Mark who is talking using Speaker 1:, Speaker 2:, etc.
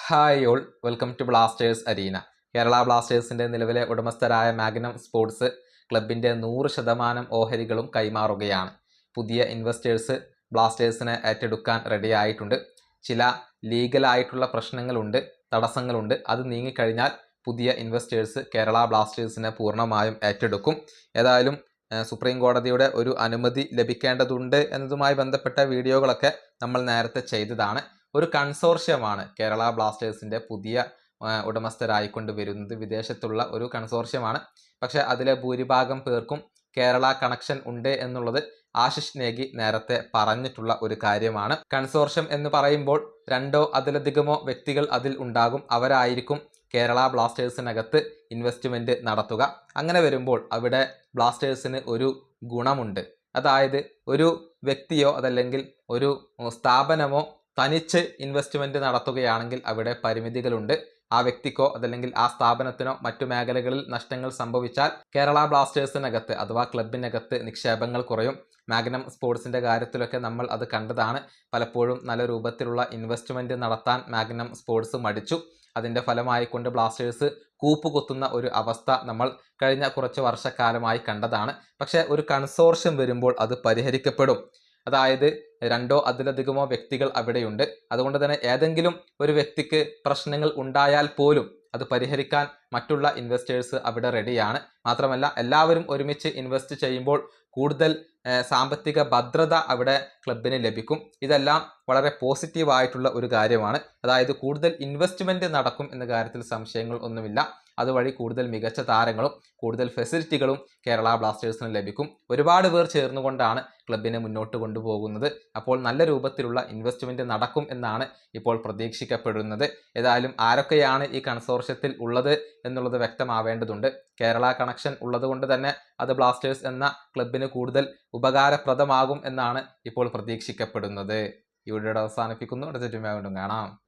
Speaker 1: Hi all, welcome to Blasters arena. Kerala ബ്ലാസ്റ്റേഴ്സിന്റെ നിലവിലെ ഉടമസ്ഥരായ magnum sports ക്ലബിന്റെ 100% ഓഹരികളും കൈമാറുകയാണ്. പുതിയ ഇൻവെസ്റ്റേഴ്സ് ബ്ലാസ്റ്റേഴ്സിനെ ഏറ്റെടുക്കാൻ റെഡിയായിട്ടുണ്ട്. ചില ലീഗലായിട്ടുള്ള പ്രശ്നങ്ങളുണ്ട്, തടസ്സങ്ങളുണ്ട്. അത് നീങ്ങിക്കഴിഞ്ഞാൽ പുതിയ ഇൻവെസ്റ്റേഴ്സ് കേരള ബ്ലാസ്റ്റേഴ്സിനെ പൂർണ്ണമായും ഏറ്റെടുക്കും. ഏതായാലും സുപ്രീം കോടതിയുടെ ഒരു അനുമതി ലഭിക്കേണ്ടതുണ്ട് എന്നതുമായി ബന്ധപ്പെട്ട വീഡിയോകളൊക്കെ നമ്മൾ നേരത്തെ ചെയ്തതാണ്. ഒരു കൺസോർഷ്യമാണ് കേരള ബ്ലാസ്റ്റേഴ്സിന്റെ പുതിയ ഉടമസ്ഥരായിക്കൊണ്ട് വരുന്നത്. വിദേശത്തുള്ള ഒരു കൺസോർഷ്യമാണ്. പക്ഷെ അതിലെ ഭൂരിഭാഗം പേർക്കും കേരള കണക്ഷൻ ഉണ്ട് എന്നുള്ളത് ആശിഷ് നേഗി നേരത്തെ പറഞ്ഞിട്ടുള്ള ഒരു കാര്യമാണ്. കൺസോർഷ്യം എന്ന് പറയുമ്പോൾ രണ്ടോ അതിലധികമോ വ്യക്തികൾ അതിൽ ഉണ്ടാകും. അവരായിരിക്കും കേരള ബ്ലാസ്റ്റേഴ്സിനകത്ത് ഇൻവെസ്റ്റ്മെന്റ് നടത്തുക. അങ്ങനെ വരുമ്പോൾ അവിടെ ബ്ലാസ്റ്റേഴ്സിന് ഒരു ഗുണമുണ്ട്. അതായത് ഒരു വ്യക്തിയോ അതല്ലെങ്കിൽ ഒരു സ്ഥാപനമോ തനിച്ച് ഇൻവെസ്റ്റ്മെന്റ് നടത്തുകയാണെങ്കിൽ അവിടെ പരിമിതികളുണ്ട്. ആ വ്യക്തിക്കോ അതല്ലെങ്കിൽ ആ സ്ഥാപനത്തിനോ മറ്റു മേഖലകളിൽ നഷ്ടങ്ങൾ സംഭവിച്ചാൽ കേരള ബ്ലാസ്റ്റേഴ്സിനകത്ത് അഥവാ ക്ലബിനകത്ത് നിക്ഷേപങ്ങൾ കുറയും. മാഗ്നം സ്പോർട്സിന്റെ കാര്യത്തിലൊക്കെ നമ്മൾ അത് കണ്ടതാണ്. പലപ്പോഴും നല്ല രൂപത്തിലുള്ള ഇൻവെസ്റ്റ്മെന്റ് നടത്താൻ മാഗ്നം സ്പോർട്സ് മടിച്ചു. അതിന്റെ ഫലമായിക്കൊണ്ട് ബ്ലാസ്റ്റേഴ്സ് കൂപ്പുകുത്തുന്ന ഒരു അവസ്ഥ നമ്മൾ കഴിഞ്ഞ കുറച്ച് വർഷക്കാലമായി കണ്ടതാണ്. പക്ഷേ ഒരു കൺസോർഷ്യം വരുമ്പോൾ അത് പരിഹരിക്കപ്പെടും. അതായത് രണ്ടോ അതിലധികമോ വ്യക്തികൾ അവിടെയുണ്ട്. അതുകൊണ്ട് തന്നെ ഏതെങ്കിലും ഒരു വ്യക്തിക്ക് പ്രശ്നങ്ങൾ ഉണ്ടായാൽ പോലും അത് പരിഹരിക്കാൻ മറ്റുള്ള ഇൻവെസ്റ്റേഴ്സ് അവിടെ റെഡിയാണ്. മാത്രമല്ല എല്ലാവരും ഒരുമിച്ച് ഇൻവെസ്റ്റ് ചെയ്യുമ്പോൾ കൂടുതൽ സാമ്പത്തിക ഭദ്രത അവിടെ ക്ലബിന് ലഭിക്കും. ഇതെല്ലാം വളരെ പോസിറ്റീവായിട്ടുള്ള ഒരു കാര്യമാണ്. അതായത് കൂടുതൽ ഇൻവെസ്റ്റ്മെന്റ് നടക്കും എന്ന കാര്യത്തിൽ സംശയങ്ങൾ ഒന്നുമില്ല. അതുവഴി കൂടുതൽ മികച്ച താരങ്ങളും കൂടുതൽ ഫെസിലിറ്റികളും കേരള ബ്ലാസ്റ്റേഴ്സിന് ലഭിക്കും. ഒരുപാട് പേർ ചേർന്നുകൊണ്ടാണ് ക്ലബിനെ മുന്നോട്ട് കൊണ്ടുപോകുന്നത്. അപ്പോൾ നല്ല രൂപത്തിലുള്ള ഇൻവെസ്റ്റ്മെന്റ് നടക്കും എന്നാണ് ഇപ്പോൾ പ്രതീക്ഷിക്കപ്പെടുന്നത്. ഏതായാലും ആരൊക്കെയാണ് ഈ കൺസോർഷ്യത്തിൽ ഉള്ളത് എന്നുള്ളത് വ്യക്തമാവേണ്ടതുണ്ട്. കേരള കണക്ഷൻ ഉള്ളതുകൊണ്ട് തന്നെ അത് ബ്ലാസ്റ്റേഴ്സ് എന്ന ക്ലബിന് കൂടുതൽ ഉപകാരപ്രദമാകും എന്നാണ് ഇപ്പോൾ പ്രതീക്ഷിക്കപ്പെടുന്നത്. ഈ വീഡിയോയുടെ അവസാനിപ്പിക്കുന്നു. അടുത്ത വീണ്ടും കാണാം.